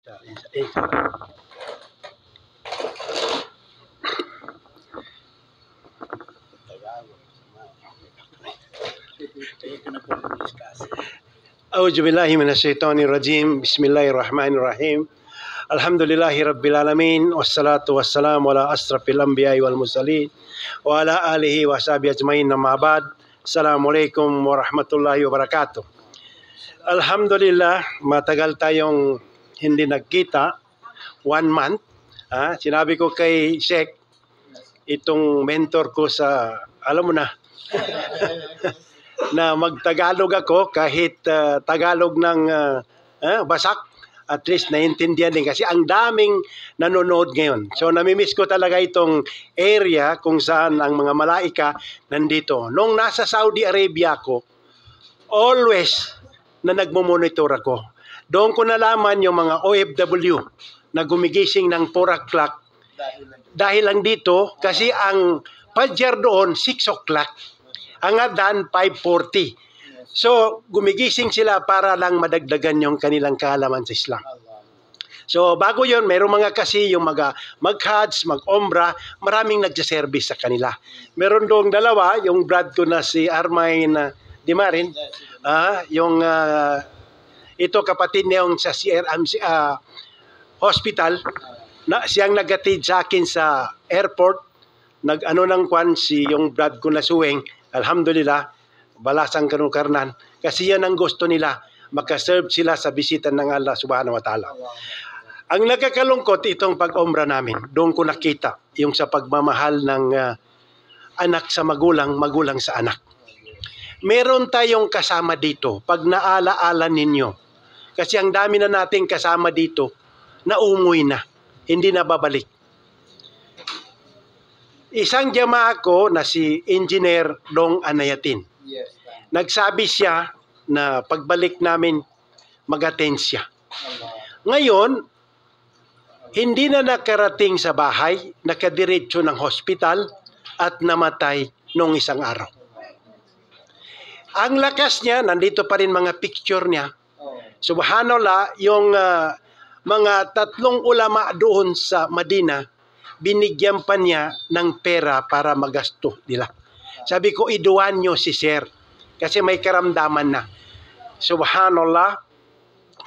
A'udzubillahi minasyaitonirrajim. Bismillahirrahmanirrahim. Alhamdulillahi rabbil alamin. Wassalatu wassalamu ala asrafil anbiya'i wal mursalin wa ala alihi wa sahbihi ajmain. Amma ba'd. Assalamualaikum warahmatullahi wabarakatuh. Alhamdulillah, matagal tayong hindi nagkita. 1 month. Sinabi ko kay Sheikh, itong mentor ko sa, alam mo na, na magtagalog ako kahit Tagalog ng basak, at least naiintindihan din kasi ang daming nanonood ngayon. So namimiss ko talaga itong area kung saan ang mga malaika nandito. Nung nasa Saudi Arabia ako, always na nagmomonitor ako. Doon ko nalaman yung mga OFW na gumigising ng 4 o'clock. Dahil lang dito, kasi ang Fajr doon 6 o'clock. Ang Adhan 5:40. So, gumigising sila para lang madagdagan yung kanilang kaalaman sa Islam. So, bago yon, mayroong mga kasi yung mag-Hajj, mag-Umrah, maraming nagsaservice sa kanila. Meron doong 2, yung brad ko na si Armain Dimarin, yung ito kapatid niya yung sa CRMC hospital, na siyang nagatid sa akin sa airport, nag-ano ng kwan si yung brad ko na suweng. Alhamdulillah, balasang kanukarnan. Kasi yan ang gusto nila, makaserve sila sa bisita ng Allah subhanahu wa ta'ala. Ang nakakalungkot itong pag-umrah namin, doon ko nakita yung sa pagmamahal ng anak sa magulang, magulang sa anak. Meron tayong kasama dito, pag naalaala ninyo. Kasi ang dami na nating kasama dito, na umuwi na, hindi na babalik. Isang jamaah ko na si Engineer Dong Anayatin. Nagsabi siya na pagbalik namin mag-attend siya. Ngayon, hindi na nakarating sa bahay, nakadiretso ng hospital at namatay nung isang araw. Ang lakas niya, nandito pa rin mga picture niya. Subhanallah, yung mga 3 ulama doon sa Madina, binigyan pa niya ng pera para magasto nila. Sabi ko, iduwan nyo si Sir. Kasi may karamdaman na. Subhanallah.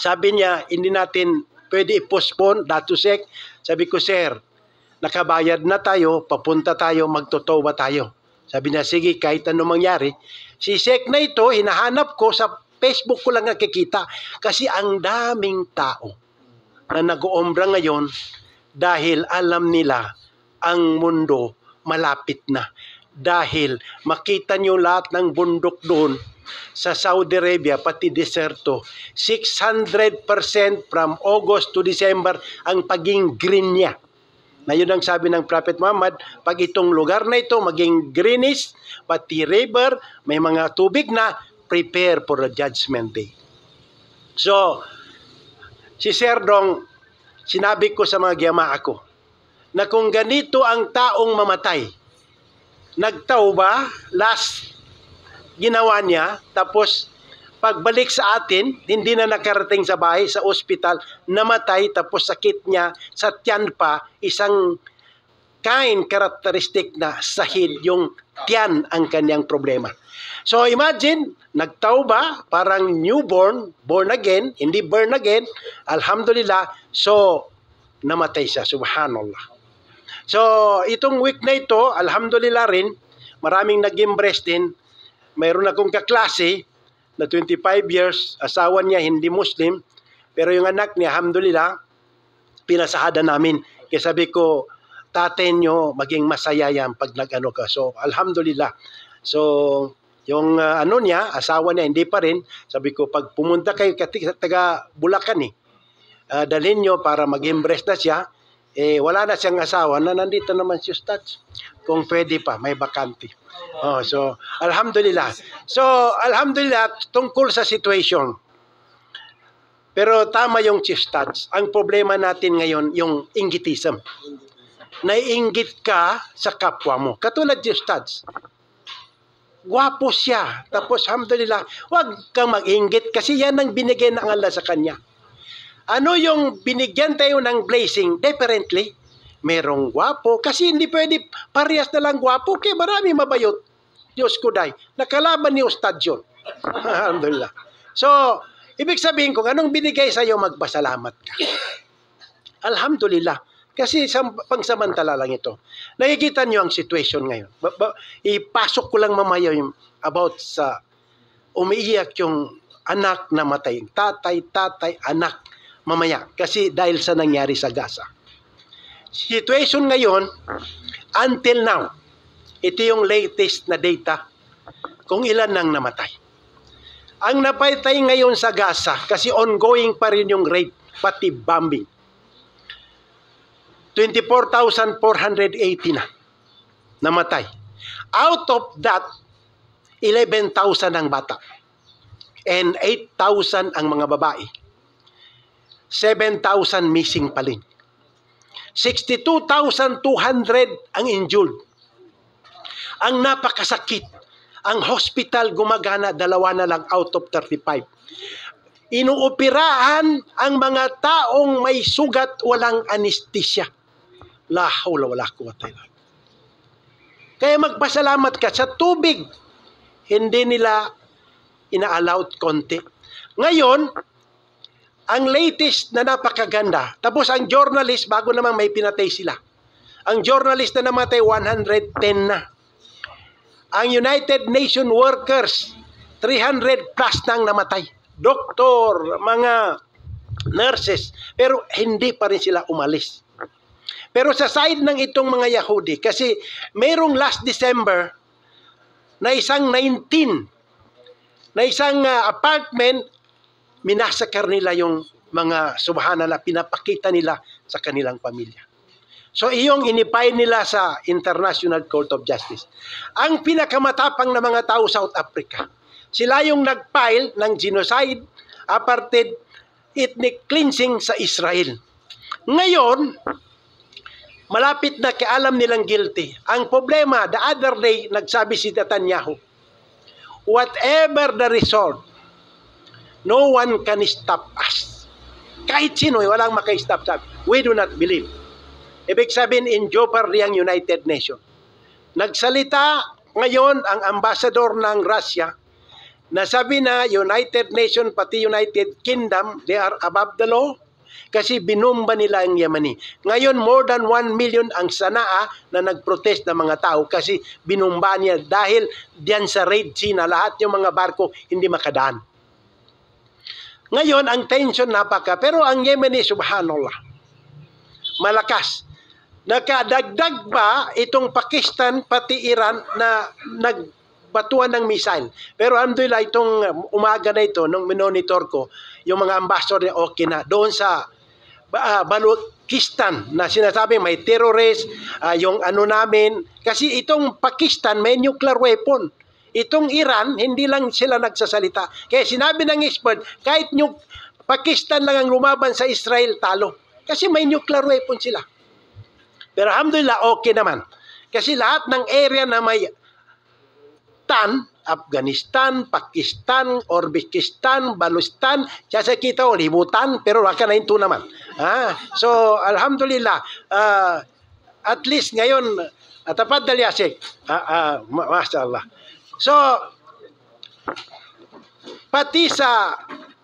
Sabi niya, hindi natin pwede i-postpone, datusek. Sabi ko, Sir, nakabayad na tayo, papunta tayo, magtotoba tayo. Sabi niya, sige, kahit ano mangyari. Si Sheikh na ito, hinahanap ko, sa Facebook ko lang nakikita. Kasi ang daming tao na nag-uumbra ngayon, dahil alam nila ang mundo malapit na. Dahil makita nyo lahat ng bundok doon sa Saudi Arabia, pati deserto, 600% from August to December ang paging green niya. Na yun ang sabi ng Prophet Muhammad, pag itong lugar na ito maging greenish, pati river, may mga tubig na, prepare for the judgment day. So, si Sir Dong, sinabi ko sa mga giyama ako, na kung ganito ang taong mamatay, nagtauba, last ginawa niya, tapos pagbalik sa atin, hindi na nakarating sa bahay, sa ospital, namatay, tapos sakit niya sa tiyan pa, isang karakteristik na sahid, yung tiyan ang kanyang problema. So imagine, nagtauba, parang newborn, born again, hindi born again, alhamdulillah, so namatay siya, subhanallah. So itong week na ito, alhamdulillah rin, maraming nag-embrace din. Mayroon akong kaklase na 25 years, asawa niya hindi Muslim, pero yung anak niya, alhamdulillah, pinasahada namin. Kaya sabi ko, tatay nyo, maging masaya yan pag nag-ano ka. So alhamdulillah. So yung ano niya, asawa niya, hindi pa rin. Sabi ko, pag pumunta kayo, taga Bulacan dalhin nyo para mag-embrace na siya. Wala na siyang asawa na nandito naman si Ustaz. Kung pwede pa, may bakante. So, alhamdulillah. So, alhamdulillah, tungkol sa situation. Pero tama yung si Ustaz. Ang problema natin ngayon, yung inggitism. Naiinggit ka sa kapwa mo. Katulad si Ustaz. Gwapo siya. Tapos, alhamdulillah, huwag kang mag-inggit kasi yan ang binigay ng Allah sa kanya. Ano yung binigyan tayo ng blessing? Differently. Merong gwapo. Kasi hindi pwede parehas na lang gwapo. Kaya marami mabayot. Diyos ko day. Nakalaban ni Ustad yun. Alhamdulillah. So, ibig sabihin kung anong binigay sa'yo, magpasalamat ka. Alhamdulillah. Kasi pangsamantala lang ito. Nakikita nyo ang situation ngayon. Ipasok ko lang mamaya yung about sa umiiyak yung anak na matay. Tatay, anak, mamaya. Kasi dahil sa nangyari sa Gaza. Situation ngayon, until now, ito yung latest na data kung ilan nang namatay. Ang napatay ngayon sa Gaza, kasi ongoing pa rin yung rape, pati bombing. 24,480 na namatay. Out of that, 11,000 ang bata. And 8,000 ang mga babae. 7,000 missing pa rin. 62,200 ang injured. Ang napakasakit. Ang hospital gumagana, 2 na lang out of 35. Inuoperahan ang mga taong may sugat, walang anesthesia. La hawla wala quwwata illa billah. Kaya magpasalamat ka sa tubig. Hindi nila ina-allowed konti. Ngayon, ang latest na napakaganda. Tapos ang journalist, bago naman may pinatay sila. Ang journalist na namatay, 110 na. Ang United Nations workers, 300 plus nang namatay. Doktor, mga nurses. Pero hindi pa rin sila umalis. Pero sa side ng itong mga Yahudi, kasi merong last December na isang 19, na isang apartment, minasakar nila yung mga subhanallah, pinapakita nila sa kanilang pamilya. So iyong inipay nila sa International Court of Justice. Ang pinakamatapang na mga tao South Africa, sila yung nag-file ng genocide, apartheid, ethnic cleansing sa Israel. Ngayon, malapit na alam nilang guilty. Ang problema, the other day, nagsabi si Netanyahu, whatever the result, no one can stop us. Kahit sino, walang maka-stop. We do not believe. Ibig sabihin, in jeopardy ang United Nations. Nagsalita ngayon ang ambassador ng Russia na sabi na United Nations, pati United Kingdom, they are above the law kasi binumba nila ang Yemeni. Ngayon, more than 1 million ang Sanaa na nagprotest ng mga tao kasi binumba niya dahil diyan sa Red Sea na lahat yung mga barko hindi makadaan. Ngayon, ang tension napaka, pero ang Yemeni, subhanallah, malakas. Nakadagdag ba itong Pakistan pati Iran na nagbatuan ng missile? Pero alhamdulillah, itong umaga na ito, nung minonitor ko, yung mga ambassador niya okay na. Doon sa Balochistan na sinasabi may terrorist, yung ano namin. Kasi itong Pakistan may nuclear weapon. Itong Iran, hindi lang sila nagsasalita. Kaya sinabi ng expert, kahit Pakistan lang ang lumaban sa Israel, talo. Kasi may nuclear weapon sila. Pero alhamdulillah, okay naman. Kasi lahat ng area na may Afghanistan, Pakistan, Uzbekistan, Balochistan, sa kita libutan, pero wala na ito naman. So, alhamdulillah, at least ngayon, tapat dalyasik. Mashallah. So, pati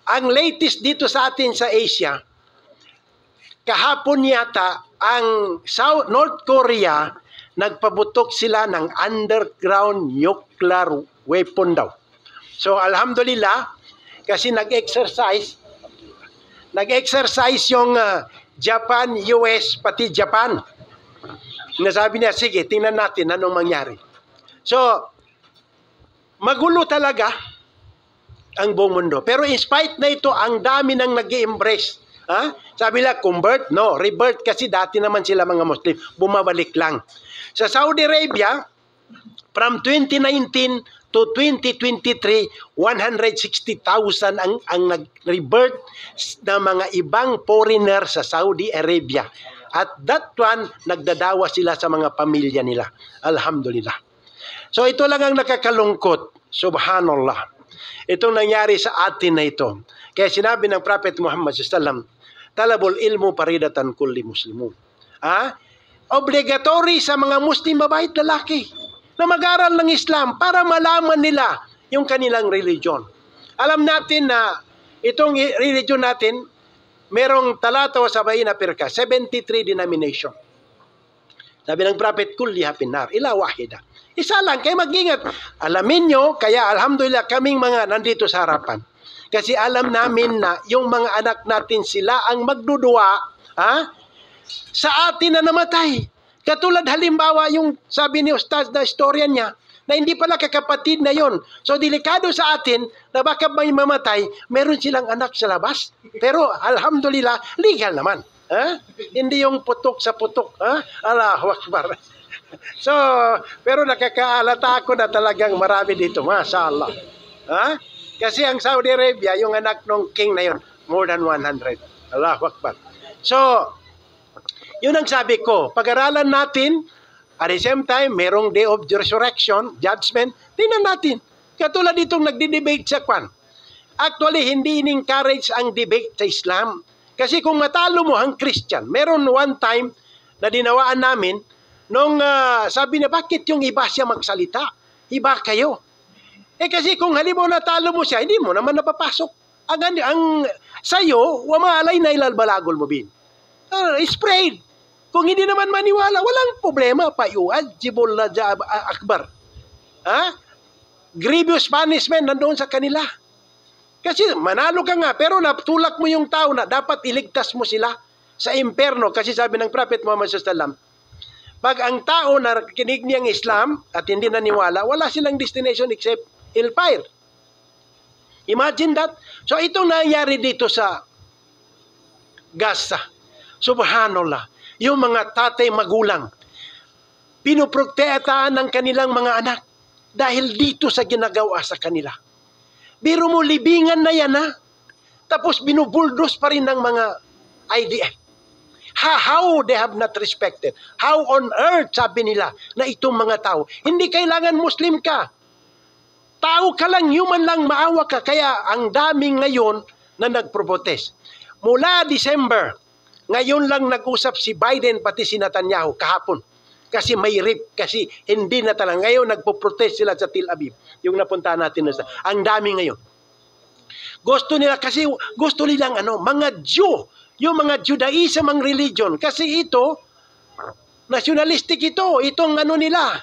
ang latest dito sa atin sa Asia, kahapon yata, ang North Korea, nagpabutok sila ng underground nuclear weapon daw. So, alhamdulillah, kasi nag-exercise yung Japan, US, pati Japan. Nasabi niya, sige, tingnan natin anong mangyari. So, magulo talaga ang buong mundo. Pero in spite na ito, ang dami nang nag-i-embrace. Sabi nila, convert? No, rebirth kasi dati naman sila mga Muslim. Bumabalik lang. Sa Saudi Arabia, from 2019 to 2023, 160,000 ang nag-rebirth na mga ibang foreigner sa Saudi Arabia. At that one, nagdadawa sila sa mga pamilya nila. Alhamdulillah. So ito lang ang nakakalungkot. Subhanallah. Itong nangyari sa atin na ito. Kaya sinabi ng Prophet Muhammad sallallahu alaihi wasallam, talabul ilmu paridatan kulli muslimun. Obligatory sa mga Muslim babae at lalaki na mag-aral ng Islam para malaman nila yung kanilang religion. Alam natin na itong religion natin, merong talata sa Baina Pirka, 73 denomination. Sabi ng prophet, kulliha pinnar, ila wahida. Isa lang, kaya mag-ingat. Alamin nyo, kaya alhamdulillah kaming mga nandito sa harapan. Kasi alam namin na yung mga anak natin sila ang magdudua sa atin na namatay. Katulad halimbawa yung sabi ni Ustaz na istorya niya, na hindi pala kakapatid na yon. So delikado sa atin na baka may mamatay, meron silang anak sa labas. Pero alhamdulillah, legal naman. Hindi yung putok sa putok. Allahu Akbar. So, pero nakakaalata ako na talagang marami dito. Masya Allah. Kasi ang Saudi Arabia, yung anak ng king na yun, more than 100. Allahu Akbar. So, yun ang sabi ko. Pag-aralan natin, at the same time, merong day of resurrection, judgment, tingnan natin. Katulad itong nagdi-debate sa Kwan. Actually, hindi in-encourage ang debate sa Islam. Kasi kung matalo mo ang Christian, meron one time na dinawaan namin, nung sabi na, bakit yung iba siya magsalita? Iba kayo. Kasi kung halimbawa natalo mo siya, hindi mo naman napapasok. Ang sayo, wamaalay na ilalbalagol mo bin. Sprayed. Kung hindi naman maniwala, walang problema. Payuajibul na akbar. Grievous punishment nandoon sa kanila. Kasi manalo ka nga, pero natulak mo yung tao na dapat iligtas mo sila sa imperno. Kasi sabi ng Prophet Muhammad SAW, pag ang tao na nakikinig niyang Islam at hindi naniwala, wala silang destination except hellfire. Imagine that. So itong nangyari dito sa Gaza. Subhanallah. Yung mga tatay magulang, pinuprotektahan ng kanilang mga anak dahil dito sa ginagawa sa kanila. Biro mo, libingan na yan Tapos binubuldos pa rin ng mga IDF. How they have not respected. How on earth, sabi nila, na itong mga tao. Hindi kailangan Muslim ka. Tao ka lang, human lang, maawa ka. Kaya ang daming ngayon na nagprotest. Mula December, ngayon lang nag-usap si Biden pati si Netanyahu kahapon. Kasi may rape, kasi hindi na talaga. Ngayon nagpo-protest sila sa Tel Aviv. Yung napunta natin. Ang dami ngayon. Gusto nila, kasi gusto nilang mga Jew. Yung mga Judaism ang religion. Kasi ito, nationalistic ito. Itong nila.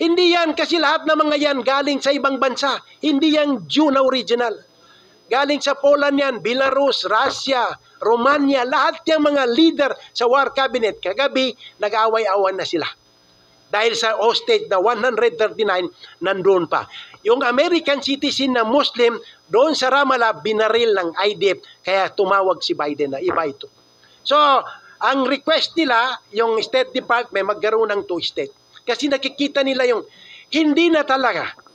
Hindi yan, kasi lahat ng mga yan galing sa ibang bansa. Hindi yan Jew na original. Galing sa Poland yan, Belarus, Russia, Romania, lahat yung mga leader sa war cabinet. Kagabi, nag-away-awan na sila. Dahil sa hostage na 139, nandun pa. Yung American citizen na Muslim, doon sa Ramallah, binaril ng IDF. Kaya tumawag si Biden na iba ito. So, ang request nila, yung State Department, magkaroon ng two-state. Kasi nakikita nila yung hindi na talaga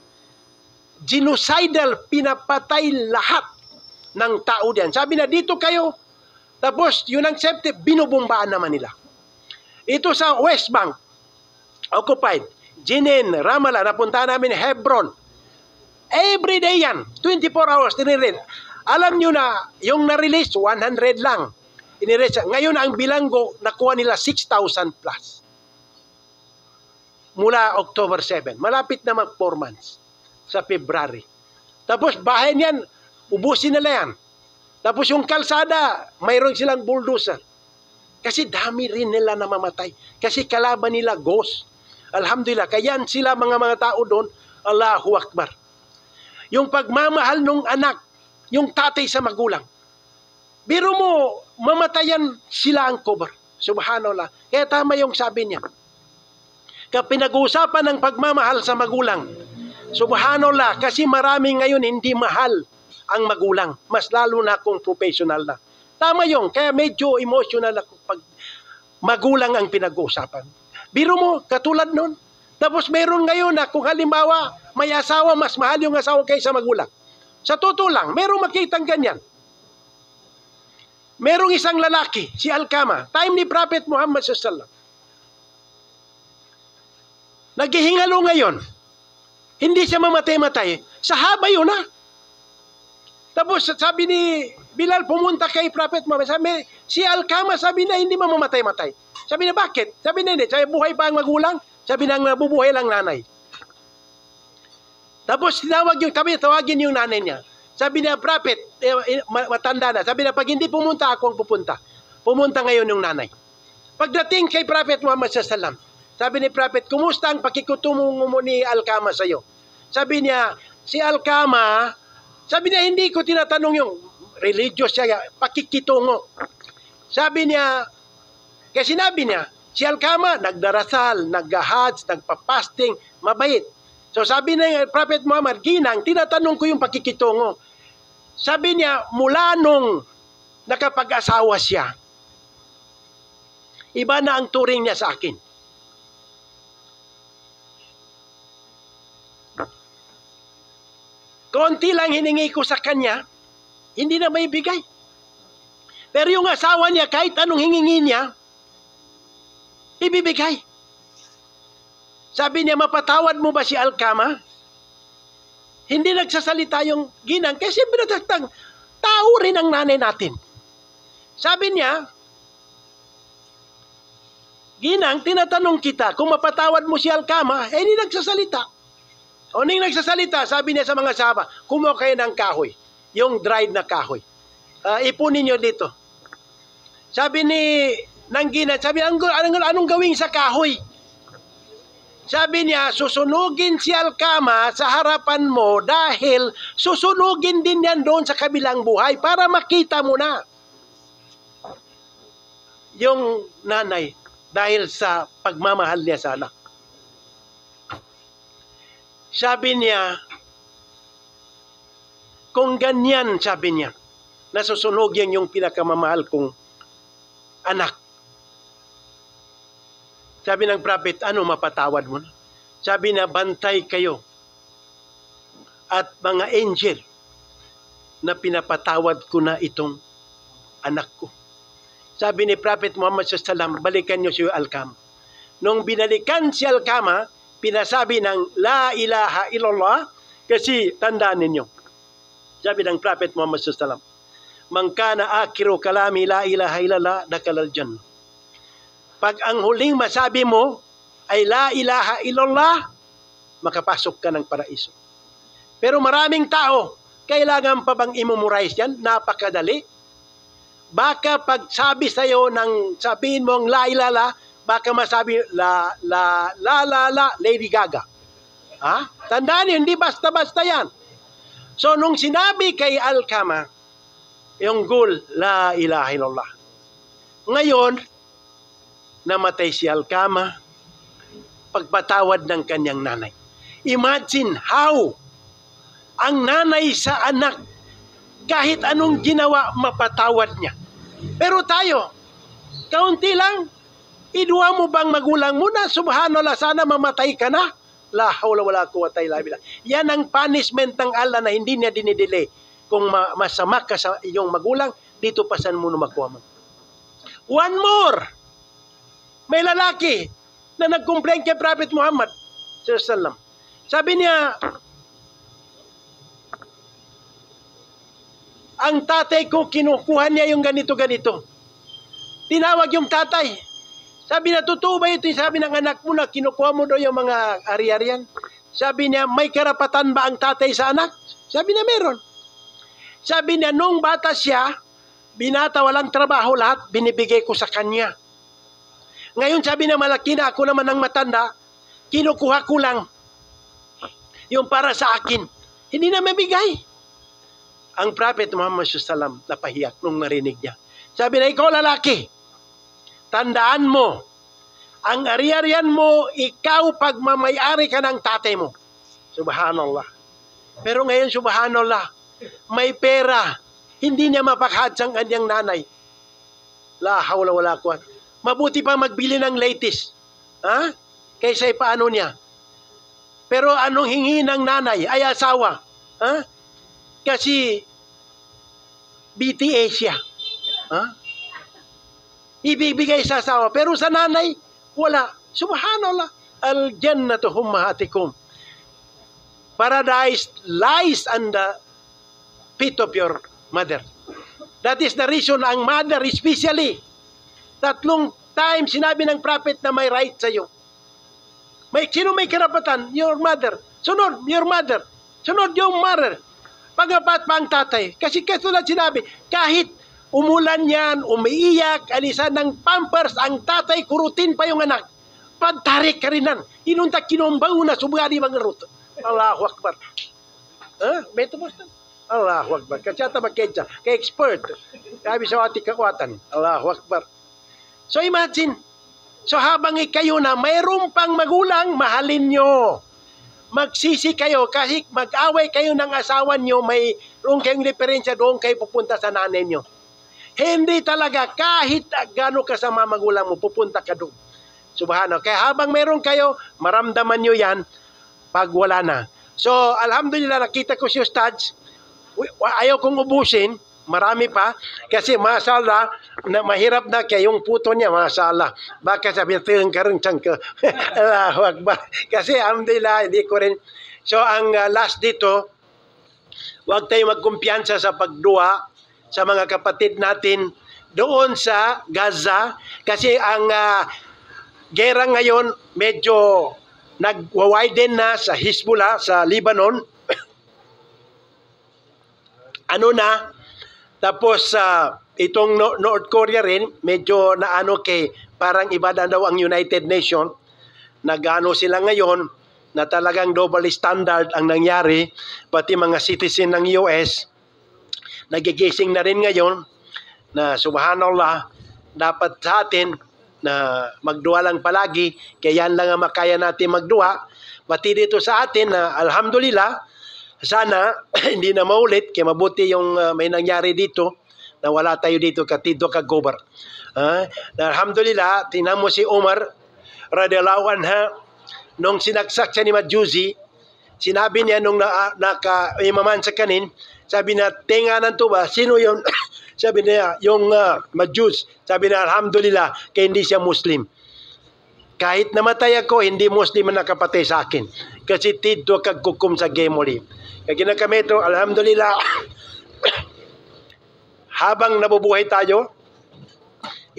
genocidal, pinapatay lahat ng tao diyan. Sabi na, dito kayo. Tapos, yun ang safety, binubumbaan naman nila. Ito sa West Bank, occupied. Jenin, Ramallah, napunta namin Hebron. Every day yan, 24 hours, tinirelease. Alam nyo na, yung na-release, 100 lang. Inirelease. Ngayon, ang bilanggo, nakuha nila 6,000 plus. Mula October 7. Malapit na mag 4 months. Sa February. Tapos bahay niyan, ubusin nila yan. Tapos yung kalsada, mayroon silang bulldozer. Kasi dami rin nila namamatay. Kasi kalaban nila ghost. Alhamdulillah, kaya sila mga tao doon, Allahu Akbar. Yung pagmamahal ng anak, yung tatay sa magulang. Biro mo, mamatayan sila ang cover. Subhanallah. Kaya tama yung sabi niya. Kaya pinag-uusapan ng pagmamahal sa magulang. Subhanallah, kasi marami ngayon hindi mahal ang magulang. Mas lalo na kung professional na. Tama yun, kaya medyo emotional ako pag magulang ang pinag-uusapan. Biro mo, katulad nun. Tapos meron ngayon na kung halimbawa may asawa, mas mahal yung asawa kaysa magulang. Sa totoo lang, merong makitang ganyan. Merong isang lalaki, si Alkama, time ni Prophet Muhammad SAW. Naghihingalo ngayon. Hindi siya mamatay-matay. Sahaba yun Tapos sabi ni Bilal, pumunta kay Prophet Muhammad. Sabi, si Alkama, sabi na hindi mamamatay-matay. Sabi na, bakit? Sabi na, hindi. Sabi, buhay pa ang magulang. Sabi na, nabubuhay lang nanay. Tapos tawagin yung nanay niya. Sabi niya, Prophet, matanda na. Sabi na, pag hindi pumunta, ako ang pupunta. Pumunta ngayon yung nanay. Pagdating kay Prophet Muhammad sallam, sabi ni Prophet, kumusta ang pakikutungo mo ni Alkama sa'yo? Sabi niya, si Alkama, sabi niya, hindi ko tinatanong yung religious siya, pakikitungo. Sabi niya, kaya sinabi niya, si Alkama, nagdarasal, nag-hajj, nagpa-fasting, mabait. So sabi ni Prophet Muhammad, Ginang, tinatanong ko yung pakikitungo. Sabi niya, mula nung nakapag-asawa siya, iba na ang turing niya sa akin. Konti lang hiningi ko sa kanya, hindi na may bigay. Pero yung asawa niya, kahit anong hiningi niya, ibibigay. Sabi niya, mapatawad mo ba si Alkama? Hindi nagsasalita yung Ginang, kasi binatagtang tao rin ang nanay natin. Sabi niya, Ginang, tinatanong kita, kung mapatawad mo si Alkama, hindi nagsasalita. O ning nagsasalita, sabi niya sa mga sahaba, kumuha kayo ng kahoy, yung dried na kahoy. Ipunin niyo dito. Sabi ni Ginang, sabi, anong gawin sa kahoy? Sabi niya, susunugin si Alkama sa harapan mo dahil susunugin din yan doon sa kabilang buhay para makita mo na. Yung nanay, dahil sa pagmamahal niya sa anak. Sabi niya, kung ganyan, sabi niya, nasusunugin yung pinakamamahal kong anak. Sabi ng prophet, ano, mapatawad mo na? Sabi niya, bantay kayo at mga angel na pinapatawad ko na itong anak ko. Sabi ni Prophet Muhammad SAW, balikan niyo si Alkama. Nung binalikan si Alkama, pinasabi ng La ilaha illallah, kasi tandaan ninyo. Sabi ng Prophet Muhammad SAW, man kana akhiru kalami la ilaha illallah dakalal jannah. Pag ang huling masabi mo ay la ilaha illallah, makapasok ka ng paraiso. Pero maraming tao, kailangan pa bang i-memorize yan? Napakadali. Baka pag sabi sa'yo ng sabihin mong la ilaha, baka masabi la Lady Gaga. Ha? Tandaan niyo, hindi basta-basta yan. So nung sinabi kay Alkama, yung goal, la ilaha illallah. Ngayon, namatay si Alkama, pagpatawad ng kanyang nanay. Imagine how ang nanay sa anak, kahit anong ginawa, mapatawad niya. Pero tayo, kaunti lang, idua mo bang magulang mo na, subhanallah, sana mamatay ka na? La hawla wala quwwata illa billah. Yan ang punishment ng Allah na hindi niya dinidili. Kung masama ka sa iyong magulang, dito pa saan mo na makuha mo. One more! May lalaki na nag-complain kay Prophet Muhammad sallallahu. Sabi niya, ang tatay ko, kinukuha niya yung ganito-ganito. Tinawag yung tatay. Sabi na, totoo ba ito? Sabi ng anak mo na kinukuha mo daw yung mga ari-arian. Sabi niya, may karapatan ba ang tatay sa anak? Sabi niya, meron. Sabi niya, nung bata siya, binata, walang trabaho, lahat binibigay ko sa kanya. Ngayon sabi niya, malaki na, ako naman ang matanda, kinukuha ko lang yung para sa akin. Hindi na mabigay. Ang Prophet Muhammad SAW napahiyak nung narinig niya. Sabi na, ikaw lalaki, tandaan mo, ang ari-arian mo, ikaw pagmamayari ka ng tatay mo. Subhanallah. Pero ngayon, subhanallah, may pera, hindi niya mapakahad sa kanyang nanay. La hawla wala quwwata. Mabuti pa magbili ng latest. Ha? Kaysa ipaano niya. Pero anong hingi ng nanay? Ay asawa. Ha? Kasi BTA siya. Ha? Ibibigay sa asawa. Pero sa nanay, wala. Subhanallah. Al-jannatu ummahatikum. Paradise lies under feet of your mother. That is the reason ang mother especially, 3 times sinabi ng prophet na may right sa'yo. Sino may karapatan? Your mother. Sunod, your mother. Sunod, yung mother. Pag-apat pa ang tatay. Kasi katulad sinabi, kahit umulan yan, umiiyak, alisan ng pampers, ang tatay, kurutin pa yung anak. Pagtarik ka rin nan. Inunta kinombaw na subgadi mga ruto. Allahu Akbar. Beto mo ito? Allahu Akbar. Kasi ata magkedya. Ka-expert. Sabi sa ating kakwatan. Allahu Akbar. So imagine, so habang kayo na mayroon pang magulang, mahalin nyo. Magsisi kayo kasi mag-away kayo ng asawa nyo, mayroon kayong diferensya, doon kayo pupunta sa nanay nyo. Hindi talaga, kahit gano'ng kasama magulang mo, pupunta ka doon. Subhanallah. Kaya habang mayroon kayo, maramdaman nyo yan pag wala na. So, alhamdulillah, nakita ko si Ustads. Ayaw kong ubusin. Marami pa. Kasi mashallah, na mahirap na kaya yung puto niya, mashallah. Baka sabi natin yung karong ka. Allahu Akbar. Kasi alhamdulillah, hindi ko rin. So ang last dito, huwag tayo magkumpiyansa sa pagdua sa mga kapatid natin doon sa Gaza. Kasi ang gera ngayon medyo nag-widen na sa Hezbollah, sa Lebanon. Tapos itong North Korea rin, medyo kay parang iba na daw ang United Nations. Nag-ano sila ngayon na talagang double standard ang nangyari. Pati mga citizen ng US, nagigising na rin ngayon na subhanallah, dapat sa atin na magdua lang palagi. Kaya yan lang ang makaya natin magdua. Pati dito sa atin na alhamdulillah, sana hindi na maulit, kaya mabuti yung may nangyari dito, na wala tayo dito katito kagobar. Alhamdulillah, tingnan mo si Umar, radiyallahu anha, nung sinaksak siya ni Majusi, sinabi niya nung naka-imaman sa kanin, sabi niya, tinganan to ba? Sino yun? Sabi niya, yung Majus. Sabi niya, alhamdulillah, kaya hindi siya Muslim. Kahit namatay ako, hindi Muslim ang nakapatay sa akin. Kasi tito kagkukum sa gemoli. Kaya ginakami ito, alhamdulillah, habang nabubuhay tayo,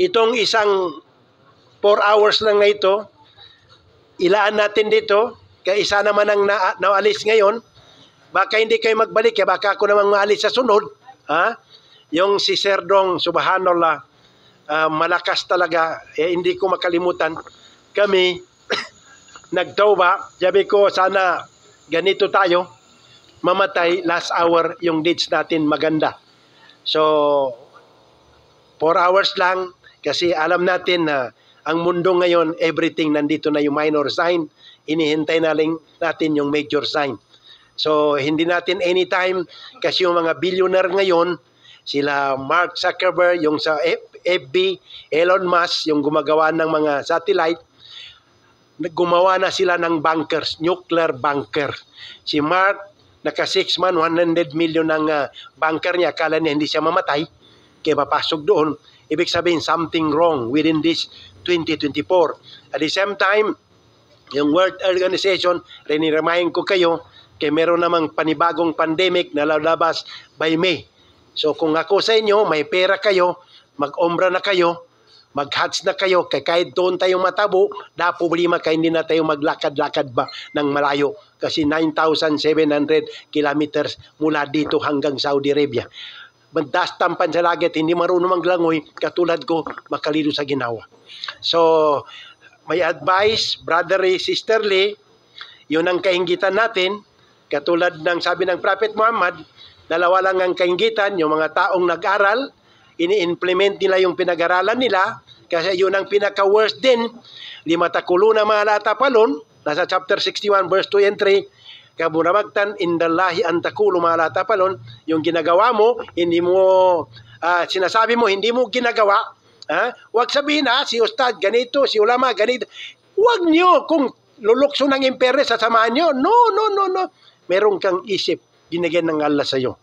itong isang 4 hours lang na ito, ilaan natin dito, kaya isa naman ang naalis ngayon, baka hindi kayo magbalik, kaya baka ako namang maalis sa sunod, yung si Serdong, subhanallah, malakas talaga, hindi ko makalimutan, kami, nagtauba, sabi ko, sana ganito tayo, mamatay, last hour, yung dates natin maganda. So, 4 hours lang, kasi alam natin na ang mundo ngayon, everything nandito na yung minor sign, inihintay na lang natin yung major sign. So, hindi natin anytime, kasi yung mga billionaire ngayon, sila Mark Zuckerberg, yung sa FB, Elon Musk, yung gumagawa ng mga satellite, gumawa na sila ng bunkers, nuclear bunker. Si Mark, naka 6 months, 100 million ng bunker niya, akala niya hindi siya mamatay, kaya papasok doon. Ibig sabihin, something wrong within this 2024. At the same time, yung World Organization, riniramahin ko kayo, kaya meron namang panibagong pandemic na lalabas by May. So kung ako sa inyo, may pera kayo, mag-ombra na kayo, mag-hats na kayo, kaya kahit doon tayong matabo, problema kaya hindi na tayo maglakad-lakad ba ng malayo. Kasi 9,700 kilometers mula dito hanggang Saudi Arabia. Magdastampan sa langit, hindi marunong maglangoy, katulad ko, makalilo sa ginawa. So, may advice, brotherly, sisterly, yun ang kainggitan natin, katulad ng sabi ng Prophet Muhammad, dalawa lang ang kainggitan, yung mga taong nag-aral, ini-implement nila yung pinag-aralan nila, kasi yun ang pinaka-worst din, 5 takuluna mga latapalon, nasa chapter 61 verse 2 and 3, kaburamagtan indallahi antakulu mga latapalon, yung ginagawa mo, hindi mo, sinasabi mo, hindi mo ginagawa, huwag sabihin si Ustad ganito, si Ulama ganito, huwag nyo, kung lulukso ng impere, sasamahan nyo, no, meron kang isip, binigyan ng Allah sa'yo.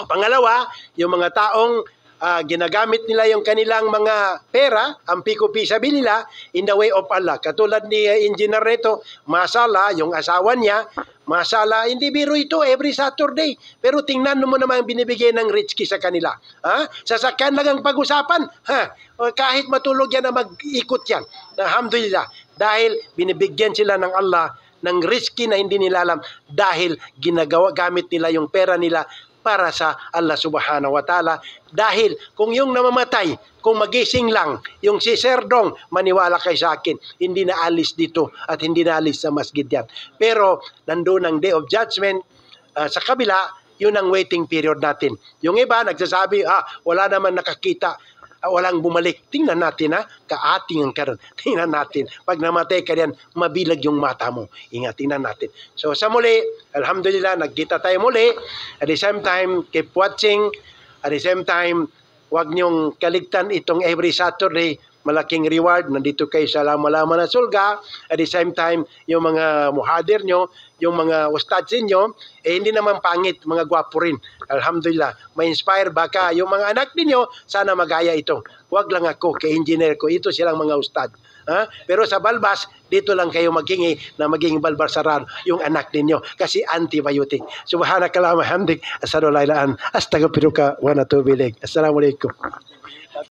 Pangalawa, yung mga taong ginagamit nila yung kanilang mga pera, ang piko-pisabi nila, in the way of Allah. Katulad ni engineer nito, masala, yung asawa niya, masala, hindi biro ito every Saturday. Pero tingnan mo naman binibigay ng rich key sa kanila. Sasakyan lang ang pag-usapan. O kahit matulog yan na mag-ikot yan. Alhamdulillah. Dahil binibigyan sila ng Allah ng risky na hindi nila alam dahil gamit nila yung pera nila para sa Allah subhanahu wa ta'ala. Dahil kung yung namamatay, kung magising lang, yung si Sir Dong, maniwala kay sa akin, hindi na alis dito at hindi na alis sa masjid yan. Pero nandun ang Day of Judgment, sa kabila, yun ang waiting period natin. Yung iba nagsasabi, wala naman nakakita, walang bumalik. Tingnan natin kaating ang karon. Tingnan natin. Pag namatay ka yan, mabilag yung mata mo. Ingat, tingnan natin. So sa muli, alhamdulillah, nagkita tayo muli. At the same time, keep watching. At the same time, huwag niyong kaligtan itong every Saturday, malaking reward. Nandito kayo sa Lama-Lama na Sulga. At the same time, yung mga muhadir nyo, yung mga ustads nyo, hindi naman pangit, mga gwapo rin. Alhamdulillah, ma-inspire baka yung mga anak ninyo, sana magaya ito. Huwag lang ako, ka-engineer ko, ito silang mga ustad. Pero sa balbas, dito lang kayo maghingi na maging balbasaran yung anak ninyo kasi antibiotic. Subhanakallahumma hamdik, asyhadu an la ilaha illa anta, astaghfiruka wa atubu ilaik. Assalamualaikum.